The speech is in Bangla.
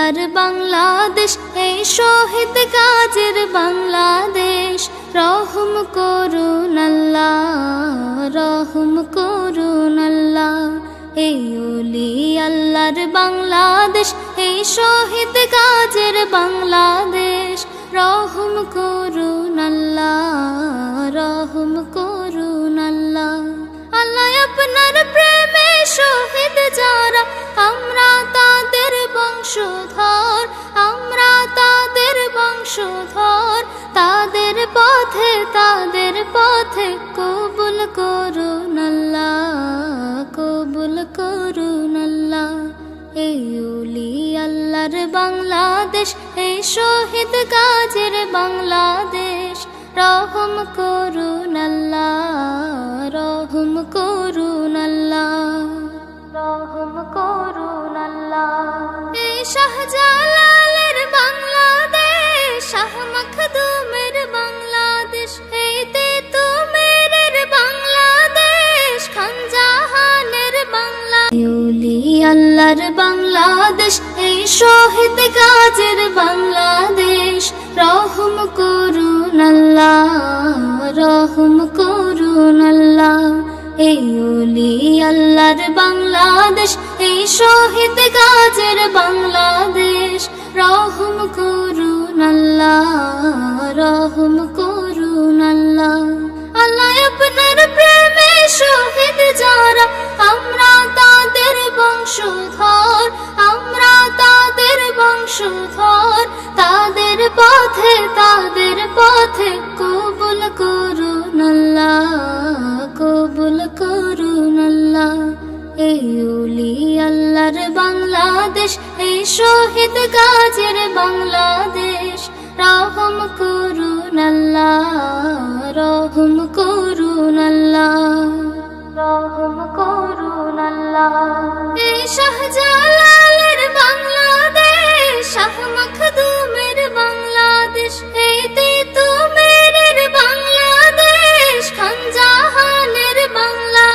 আল্লাহর বাংলাদেশ, এই শহীদ গাজীর বাংলাদেশ। রহম করুন আল্লাহ, রহম করুন আল্লাহ। এই ওলি আল্লাহর বাংলাদেশ, এই শহীদ গাজীর বাংলাদেশ। রহম করুন আল্লাহ, রহম করুন আল্লাহ। আল্লাহ আপনার প্রেমে শহীদ যারা, আমরা তাদের বংশধর, আমরা তাদের বংশধর। তাদের পথে কবুল করুন আল্লাহ, কবুল করুন আল্লাহ। এই ওলি আল্লাহর বাংলাদেশ, এই শহীদ গাজীর বাংলাদেশ। রহম করুন আল্লাহ, রহম করুন আল্লাহ, রহম করুন আল্লাহ। এই শাহজালালের বাংলাদেশ, শাহ মখদুমের বাংলাদেশ। এই তেতুমের বাংলাদেশ, খান জাহানের বাংলাদেশ। ওলি আল্লাহর বাংলাদেশ, এই শহীদ গাজীর বাংলাদেশ। রহম করুন আল্লাহ, রহম করুন আল্লাহ। এই ওলি আল্লাহর বাংলাদেশ, এই শহীদ গাজীর বাংলাদেশ। রহম করুন আল্লাহ, রহম করুন আল্লাহ। আল্লাহ আপনার প্রেমে শহীদ যারা, আমরা তাদের বংশধর, আমরা তাদের বংশধর। তাদের পথে কবুল করুন আল্লাহ, কবুল করুন আল্লাহ। এই ওলি আল্লাহর বাংলাদেশ, এই শহীদ গাজীর বাংলাদেশ। রহম করুন